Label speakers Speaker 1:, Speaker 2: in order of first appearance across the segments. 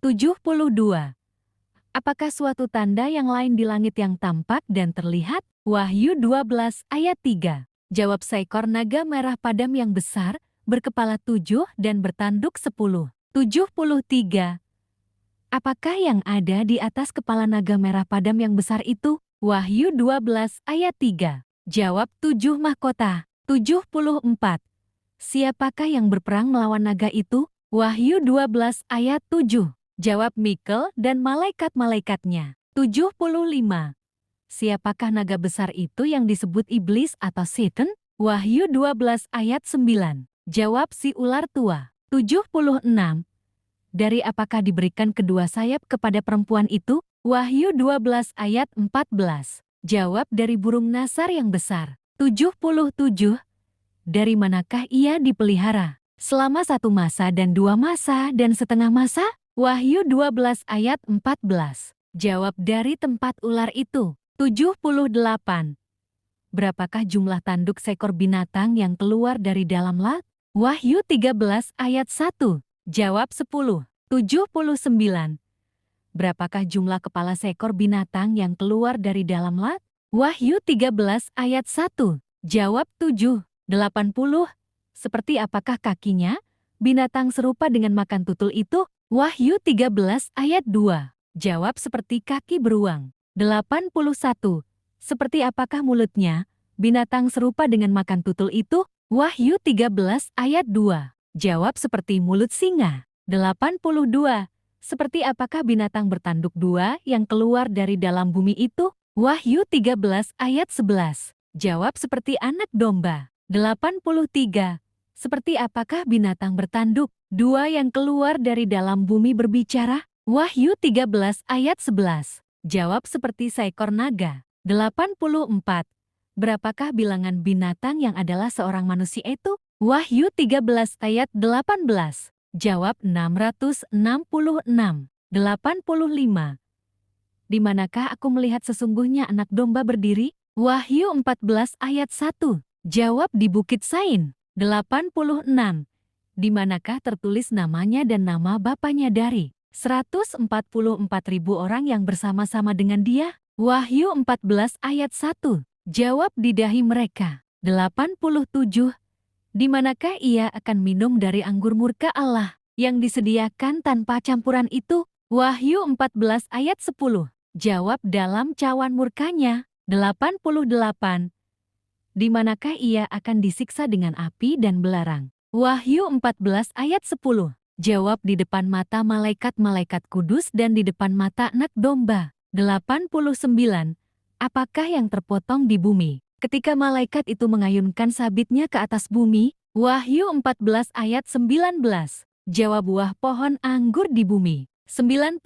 Speaker 1: 72. Apakah suatu tanda yang lain di langit yang tampak dan terlihat? Wahyu 12 ayat 3. Jawab, seekor naga merah padam yang besar, berkepala 7 dan bertanduk 10. 73. Apakah yang ada di atas kepala naga merah padam yang besar itu? Wahyu 12 ayat 3. Jawab, 7 mahkota. 74. Siapakah yang berperang melawan naga itu? Wahyu 12 ayat 7. Jawab, Mikael dan malaikat-malaikatnya. 75. Siapakah naga besar itu yang disebut iblis atau Satan? Wahyu 12 ayat 9. Jawab, si ular tua. 76. Dari apakah diberikan kedua sayap kepada perempuan itu? Wahyu 12 ayat 14. Jawab, dari burung nasar yang besar. 77. Dari manakah ia dipelihara? Selama 1 masa dan 2 masa dan setengah masa? Wahyu 12 ayat 14. Jawab, dari tempat ular itu. 78. Berapakah jumlah tanduk seekor binatang yang keluar dari dalam laut? Wahyu 13 ayat 1. Jawab, 10. 79. Berapakah jumlah kepala seekor binatang yang keluar dari dalam laut? Wahyu 13 ayat 1. Jawab, 7. 80. Seperti apakah kakinya? Binatang serupa dengan makan tutul itu? Wahyu 13 ayat 2. Jawab, seperti kaki beruang. 81. Seperti apakah mulutnya? Binatang serupa dengan makan tutul itu? Wahyu 13 ayat 2. Jawab, seperti mulut singa. 82. Seperti apakah binatang bertanduk 2 yang keluar dari dalam bumi itu? Wahyu 13 ayat 11. Jawab, seperti anak domba. 83. Seperti apakah binatang bertanduk 2 yang keluar dari dalam bumi berbicara? Wahyu 13 ayat 11. Jawab, seperti seekor naga. 84. Berapakah bilangan binatang yang adalah seorang manusia itu? Wahyu 13 ayat 18. Jawab, 666. 85. Di manakah aku melihat sesungguhnya anak domba berdiri? Wahyu 14 ayat 1. Jawab, di Bukit Sain. 86. Di manakah tertulis namanya dan nama bapaknya dari 144.000 orang yang bersama-sama dengan dia? Wahyu 14 ayat 1. Jawab, di dahi mereka. 87. Di manakah ia akan minum dari anggur murka Allah yang disediakan tanpa campuran itu? Wahyu 14 ayat 10. Jawab, dalam cawan murkanya. 88. Di manakah ia akan disiksa dengan api dan belerang? Wahyu 14 ayat 10. Jawab, di depan mata malaikat-malaikat kudus dan di depan mata anak domba. 89. Apakah yang terpotong di bumi ketika malaikat itu mengayunkan sabitnya ke atas bumi? Wahyu 14 ayat 19. Jawab, buah pohon anggur di bumi. 90.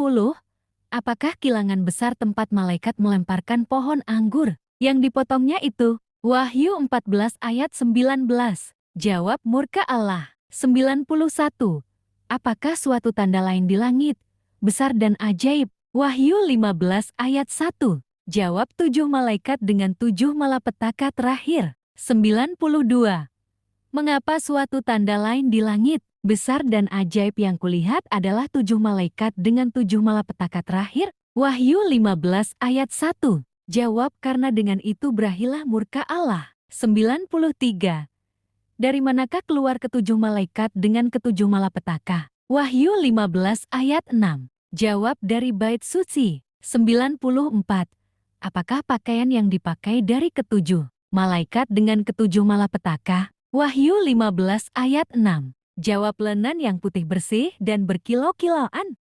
Speaker 1: Apakah kilangan besar tempat malaikat melemparkan pohon anggur yang dipotongnya itu? Wahyu 14 ayat 19. Jawab, murka Allah. 91. Apakah suatu tanda lain di langit, besar dan ajaib? Wahyu 15 ayat 1. Jawab, 7 malaikat dengan 7 malapetaka terakhir. 92. Mengapa suatu tanda lain di langit, besar dan ajaib yang kulihat adalah 7 malaikat dengan 7 malapetaka terakhir? Wahyu 15 ayat 1. Jawab, karena dengan itu berakhirlah murka Allah. 93. Dari manakah keluar ketujuh malaikat dengan ketujuh malapetaka? Wahyu 15 ayat 6. Jawab, dari bait suci. 94. Apakah pakaian yang dipakai dari ketujuh malaikat dengan ketujuh malapetaka? Wahyu 15 ayat 6. Jawab, lenan yang putih bersih dan berkilau-kilauan.